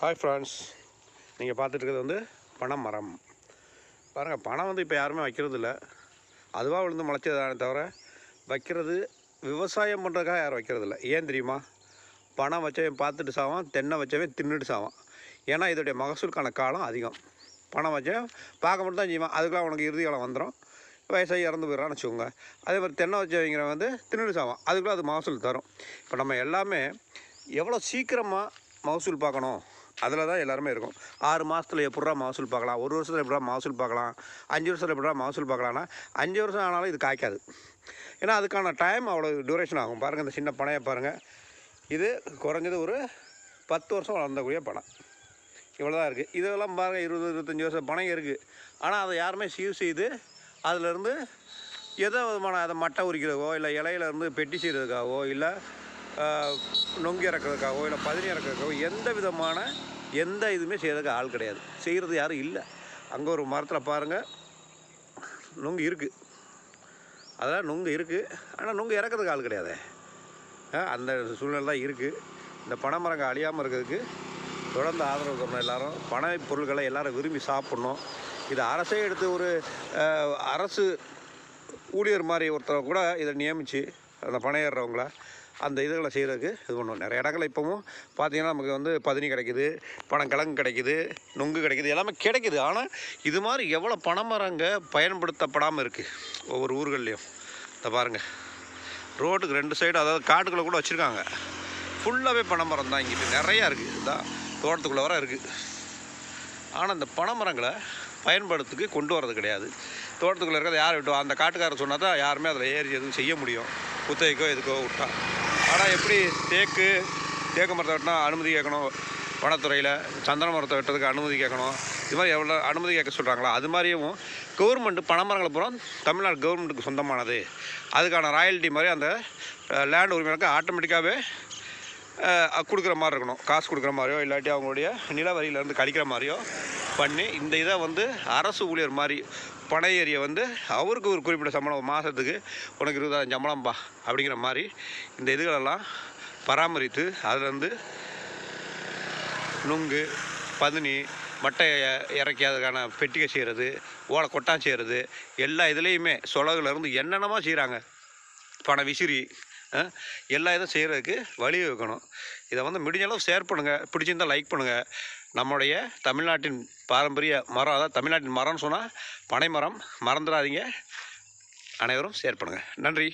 Hi friends, நீங்கள் பார்த்துட்டு இருக்கிறது வந்து பனை மரம். பாருங்கள், பனை வந்து இப்போ யாருமே வைக்கிறது இல்லை. அதுவாக விழுந்து முளைச்சதானே தவிர வைக்கிறது விவசாயம் பண்ணுறதுக்காக யாரும் வைக்கிறது இல்லை. ஏன் தெரியுமா? பனை வச்சவன் பார்த்துட்டு சாவான், தென்னை வச்சவன் தின்னுட்டு சாவான். ஏன்னா இதோடைய மகசூலுக்கான காலம் அதிகம். பனை வச்சவன் பார்க்க மட்டும் தான் செய்வான், அதுக்கெலாம் உனக்கு இறுதி காலம் வந்துடும், வயசாகி இறந்து போயிடறான்னு வச்சுக்கோங்க. அதே மாதிரி தென்னை வச்சவங்கிற வந்து தின்னுட்டு சாவான், அதுக்குள்ளே அது மகசூல் தரும். இப்போ நம்ம எல்லாமே எவ்வளோ சீக்கிரமாக மகசூல் பார்க்கணும் அதில் தான் எல்லாருமே இருக்கும். 6 மாதத்தில் எப்படா மகசூல் பார்க்கலாம், 1 வருஷத்தில் எப்படா மகசூல் பார்க்கலாம், 5 வருஷத்தில் எப்படா மகசூல் பார்க்கலான்னா 5 வருஷம் ஆனாலும் இது காய்க்காது. ஏன்னா அதுக்கான டைம் அவ்வளோ டியூரேஷன் ஆகும். பாருங்கள், இந்த சின்ன பனையை பாருங்கள், இது குறைஞ்சது ஒரு 10 வருஷம் வளர்ந்தக்கூடிய பனை. இவ்வளோ தான் இருக்குது. இதெல்லாம் பாருங்கள், 20-25 வருஷம் பனை இருக்குது. ஆனால் அதை யாருமே சீர் செய்து அதிலேருந்து எதோ விதமான அதை மட்டை உரிக்கிறதுக்கோ இல்லை இலையிலேருந்து பெட்டி செய்கிறதுக்காகவோ இல்லை நொங்கு இறக்கிறதுக்காகவோ இல்லை பதினி இறக்கிறதுக்காகவோ எந்த இதுவுமே செய்கிறதுக்கு ஆள் கிடையாது. செய்கிறது யாரும் இல்லை. அங்கே ஒரு மரத்தில் பாருங்கள், நொங்கு இருக்குது. அதெல்லாம் நொங்கு இருக்குது, ஆனால் நொங்கு இறக்கிறதுக்கு ஆள் கிடையாது. அந்த சூழ்நிலை தான் இருக்குது. இந்த பனை மரங்கள் அழியாமல் இருக்கிறதுக்கு தொடர்ந்து ஆதரவு தரணும். எல்லோரும் பனை பொருட்களை எல்லோரும் விரும்பி சாப்பிட்ணும். இது அரசே எடுத்து ஒரு அரசு ஊழியர் மாதிரி ஒருத்தர் கூட இதை நியமித்து அந்த பனை ஏறுறவங்கள அந்த இதுகளை செய்கிறதுக்கு இது பண்ணுவோம். நிறைய இடங்கள் இப்போவும் பார்த்திங்கன்னா நமக்கு வந்து பதினி கிடைக்கிது, பனங்கிழங்கு கிடைக்கிது, நொங்கு கிடைக்கிது, எல்லாமே கிடைக்கிது. ஆனால் இது மாதிரி எவ்வளோ பனைமரங்க பயன்படுத்தப்படாமல் இருக்குது ஒவ்வொரு ஊர்கள்லேயும். இதை பாருங்கள், ரோட்டுக்கு 2 சைடு, அதாவது காட்டுக்குள்ளே கூட வச்சுருக்காங்க, ஃபுல்லாகவே பனைமரம் தான். இங்கிட்டு நிறையா இருக்குது, இதுதான் தோட்டத்துக்குள்ளே வர இருக்குது. ஆனால் இந்த பனைமரங்களை பயன்படுத்துக்கு கொண்டு வரது கிடையாது. தோட்டத்துக்குள்ளே இருக்கிறத யார் விட்டோம், அந்த காட்டுக்காரர் சொன்னால் தான் யாருமே அதில் ஏறி எதுவும் செய்ய முடியும், குத்தகைக்கோ எதுக்கோ விட்டா. ஆனால் எப்படி தேக்கு மரத்தை வெட்டினா அனுமதி கேட்கணும், வனத்துறையில் சந்தன மரத்தை வெட்டுறதுக்கு அனுமதி கேட்கணும், இது மாதிரி எவ்வளோ அனுமதி கேட்க சொல்கிறாங்களா, அது மாதிரியும் கவர்மெண்ட்டு பனைமரங்களை பூரா தமிழ்நாடு கவர்மெண்ட்டுக்கு சொந்தமானது, அதுக்கான ராயல்ட்டி மாதிரி அந்த லேண்ட் உரிமையாளருக்கு ஆட்டோமேட்டிக்காகவே கொடுக்குற மாதிரி இருக்கணும். காசு கொடுக்குற மாதிரியோ இல்லாட்டி அவங்களுடைய நில வரியிலேருந்து கழிக்கிற மாதிரியோ பண்ணி இந்த இதை வந்து அரசு ஊழியர் மாதிரி பனை ஏரியை வந்து அவருக்கு ஒரு குறிப்பிட்ட சம்பளம், மாதத்துக்கு உனக்கு 20,000 சம்பளம்பா அப்படிங்கிற மாதிரி இந்த இதுகளெல்லாம் பராமரித்து அதிலேருந்து நுங்கு, பதினி, மட்டை இறக்கி அதுக்கான பெட்டிகை செய்கிறது, ஓலை கொட்டான் செய்கிறது, எல்லா இதுலேயுமே சொலகுலேருந்து என்னென்னமோ செய்கிறாங்க. பனை விசிறி எல்லா இதுவும் செய்கிறதுக்கு வழி வைக்கணும். இதை வந்து முடிஞ்சளவு ஷேர் பண்ணுங்கள், பிடிச்சிருந்தால் லைக் பண்ணுங்கள். நம்முடைய தமிழ்நாட்டின் பாரம்பரிய மரம், அதாவது தமிழ்நாட்டின் மரம்னு சொன்னால் பனை மரம், மறந்துடாதீங்க. அனைவரும் ஷேர் பண்ணுங்கள். நன்றி.